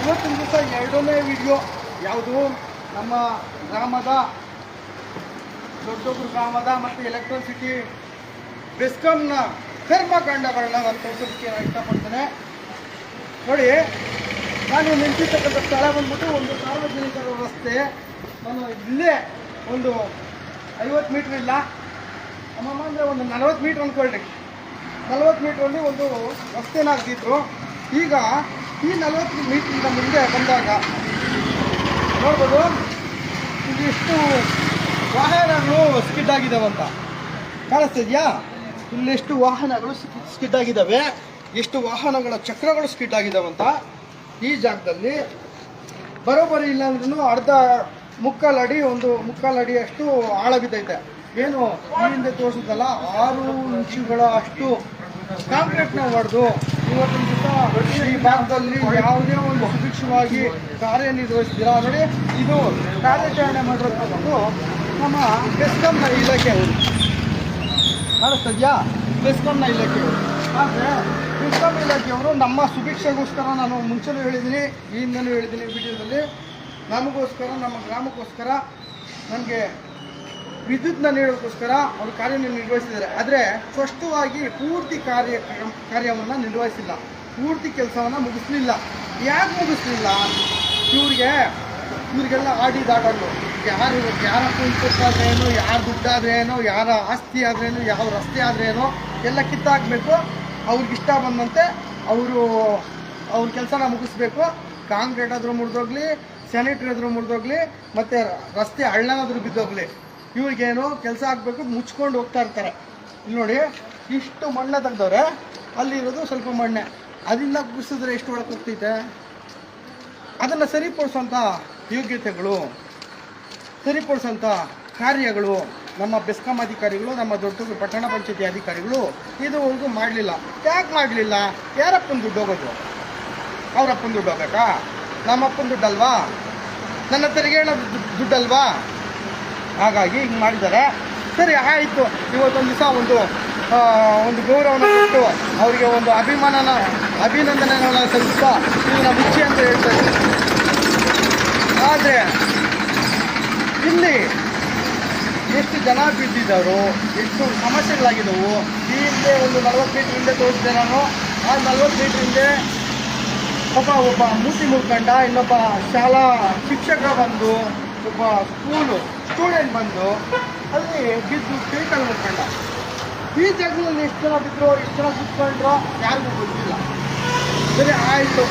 ಇವತ್ತಿನ ದಿವಸ ಎರಡನೇ ವಿಡಿಯೋ ಯಾವುದು ನಮ್ಮ ಗ್ರಾಮದ ದೊಡ್ಡೊಬ್ಬರು ಗ್ರಾಮದ ಮತ್ತು ಎಲೆಕ್ಟ್ರಿಸಿಟಿ ಬೆಸ್ಕಾಂನ ಕರ್ಮಕಾಂಡಗಳನ್ನ ನಾನು ತೋರಿಸೋದಕ್ಕೆ ಇಷ್ಟಪಡ್ತೇನೆ. ನೋಡಿ, ನಾನು ನಿಂತಿರ್ತಕ್ಕಂಥ ಸ್ಥಳ ಬಂದ್ಬಿಟ್ಟು ಒಂದು ಸಾರ್ವಜನಿಕರ ರಸ್ತೆ. ನಾನು ಇಲ್ಲೇ ಒಂದು 50 ಮೀಟ್ರ್ ಇಲ್ಲ, ಅಮ್ಮಮ್ಮ ಅಂದರೆ ಒಂದು 40 ಮೀಟ್ರ್ ಅಂದ್ಕೊಳ್ಳಿ. 40 ಮೀಟ್ರಲ್ಲಿ ಒಂದು ರಸ್ತೆನ ಹಾಕ್ತಿದ್ರು. ಈಗ ಈ 40 ಮೀಟ್ರಿಂದ ಮುಂದೆ ಬಂದಾಗ ನೋಡ್ಬೋದು ಇಲ್ಲಿ ಎಷ್ಟು ವಾಹನಗಳು ಸ್ಕಿಡ್ ಆಗಿದ್ದಾವಂತ ಕಾಣಿಸ್ತಿದ್ಯಾ? ಇಲ್ಲೆಷ್ಟು ವಾಹನಗಳು ಸ್ಕಿಡ್ ಆಗಿದ್ದಾವೆ, ಎಷ್ಟು ವಾಹನಗಳ ಚಕ್ರಗಳು ಸ್ಕಿಡ್ ಆಗಿದ್ದಾವಂತ. ಈ ಜಾಗದಲ್ಲಿ ಬರೋಬ್ಬರಿ ಇಲ್ಲ ಅಂದ್ರೂ ಮುಕ್ಕಾಲು ಅಡಿಯಷ್ಟು ಆಳ ಬಿದ್ದೈತೆ. ಏನು ಈ ಹಿಂದೆ ತೋರಿಸಿದಲ್ಲ 6 ಇಂಚುಗಳ ಅಷ್ಟು ಕಾಂಕ್ರೀಟ್ನ ಹೊಡೆದು ಇವತ್ತಿನ ದಿವಸ ಈ ಭಾಗದಲ್ಲಿ ಯಾವುದೇ ಒಂದು ಸುಭಿಕ್ಷವಾಗಿ ಕಾರ್ಯನಿರ್ವಹಿಸ್ತೀರಾ. ನೋಡಿ, ಇದು ಕಾರ್ಯಾಚರಣೆ ಮಾಡಿರೋದು ನಮ್ಮ ಬೆಸ್ಕಾಂನ ಇಲಾಖೆಯವರು ಕಾಣಿಸ್ತದ್ಯಾ? ಬೆಸ್ಕಾಂನ ಇಲಾಖೆಯವರು. ಆದರೆ ಬೆಸ್ಕಾಂ ಇಲಾಖೆಯವರು ನಮ್ಮ ಸುಭಿಕ್ಷೆಗೋಸ್ಕರ, ನಾನು ಮುಂಚೆನೂ ಹೇಳಿದ್ದೀನಿ, ಈ ಹಿಂದೆನೂ ಹೇಳಿದ್ದೀನಿ ವಿಡಿಯೋದಲ್ಲಿ, ನಮಗೋಸ್ಕರ, ನಮ್ಮ ಗ್ರಾಮಕ್ಕೋಸ್ಕರ, ನನಗೆ ವಿದ್ಯುತ್ನ ನೀಡೋದಕ್ಕೋಸ್ಕರ ಅವರು ಕಾರ್ಯನಿರ್ವಹಿಸಿದ್ದಾರೆ. ಆದರೆ ಸ್ಪಷ್ಟವಾಗಿ ಪೂರ್ತಿ ಕಾರ್ಯವನ್ನು ನಿರ್ವಹಿಸಿಲ್ಲ, ಪೂರ್ತಿ ಕೆಲಸವನ್ನು ಮುಗಿಸ್ಲಿಲ್ಲ. ಯಾಕೆ ಮುಗಿಸ್ಲಿಲ್ಲ? ಇವ್ರಿಗೆಲ್ಲ ಆಡಿ ದಾಟಲು, ಯಾರ ಕುಂಟಾದ್ರೇನು, ಯಾರ ದುಡ್ಡಾದ್ರೇನು, ಯಾರ ಆಸ್ತಿ ಆದ್ರೇನು, ಯಾವ ರಸ್ತೆ ಆದ್ರೇನು ಎಲ್ಲ ಕಿತ್ತಾಕಬೇಕು. ಅವ್ರಿಗಿಷ್ಟ ಬಂದಂತೆ ಅವ್ರ ಕೆಲಸನ ಮುಗಿಸ್ಬೇಕು. ಕಾಂಕ್ರೀಟ್ ಆದರೂ ಮುರಿದೋಗ್ಲಿ, ಸ್ಯಾನಿಟ್ರಿ ಆದರೂ ಮುರಿದೋಗ್ಲಿ, ಮತ್ತು ರಸ್ತೆ ಹಳ್ಳನಾದ್ರೂ ಬಿದ್ದೋಗ್ಲಿ, ಇವ್ರಿಗೇನು ಕೆಲಸ ಆಗಬೇಕು, ಮುಚ್ಕೊಂಡು ಹೋಗ್ತಾ ಇರ್ತಾರೆ. ಇಲ್ಲಿ ನೋಡಿ, ಇಷ್ಟು ಮಣ್ಣೆ ತೆಗ್ದವ್ರೆ, ಅಲ್ಲಿರೋದು ಸ್ವಲ್ಪ ಮಣ್ಣೆ, ಅದನ್ನ ಕುಸಿದ್ರೆ ಎಷ್ಟು ಒಳಗೆ ಹೋಗ್ತೈತೆ. ಅದನ್ನು ಸರಿಪಡಿಸೋಂಥ ಯೋಗ್ಯತೆಗಳು, ಸರಿಪಡಿಸೋಂಥ ಕಾರ್ಯಗಳು ನಮ್ಮ ಬೆಸ್ಕಾಂ ಅಧಿಕಾರಿಗಳು, ನಮ್ಮ ದೊಡ್ಡ ಪಟ್ಟಣ ಪಂಚಾಯತಿ ಅಧಿಕಾರಿಗಳು ಇದುವರೆಗೂ ಮಾಡಲಿಲ್ಲ. ಯಾಕೆ ಮಾಡಲಿಲ್ಲ? ಯಾರಪ್ಪನ ದುಡ್ಡು ಹೋಗೋದು? ಅವರಪ್ಪನ ದುಡ್ಡು ಹೋಗ್ಬೇಕಾ? ನಮ್ಮಪ್ಪನ ದುಡ್ಡಲ್ವಾ? ನನ್ನ ತೆರಿಗೆ ದುಡ್ಡಲ್ವಾ? ಹಾಗಾಗಿ ಹಿಂಗೆ ಮಾಡಿದ್ದಾರೆ. ಸರಿ, ಆಯಿತು. ಇವತ್ತೊಂದು ದಿವಸ ಒಂದು ಗೌರವನ ಕೊಟ್ಟು ಅವರಿಗೆ ಒಂದು ಅಭಿನಂದನೆಗಳನ್ನ ಸಲ್ಲಿಸ್ತಾ ಇದನ್ನ ಮುಚ್ಚಿ ಅಂತ ಹೇಳ್ತಾರೆ. ಆದರೆ ಇಲ್ಲಿ ಎಷ್ಟು ಜನ ಬಿದ್ದಿದ್ದಾರೋ, ಎಷ್ಟು ಸಮಸ್ಯೆಗಳಾಗಿದ್ದವು. ಈ ಹಿಂದೆ ಒಂದು 40 ಮೀಟ್ರ್ ಹಿಂದೆ ತೋರಿಸಿದೆ ನಾನು. ಆ 40 ಮೀಟ್ರ್ ಹಿಂದೆ ಒಬ್ಬ ಮೂತಿ ಮುಳ್ಕಂಡ, ಇನ್ನೊಬ್ಬ ಶಾಲಾ ಶಿಕ್ಷಕ ಬಂದು, ಒಬ್ಬ ಸ್ಟೂಡೆಂಟ್ ಬಂದು ಅಲ್ಲಿ ಬಿದ್ದು ಕೈಕಾಲು ಮುಳ್ಕಂಡ. ಈ ಜಾಗದಲ್ಲಿ ಎಷ್ಟು ಜನ ಬಿದ್ದರು, ಎಷ್ಟು ಜನ ಕುತ್ಕೊಂಡ್ರೋ ಯಾರಿಗೂ ಗೊತ್ತಿಲ್ಲ. ಸರಿ, ಆಯಿತು.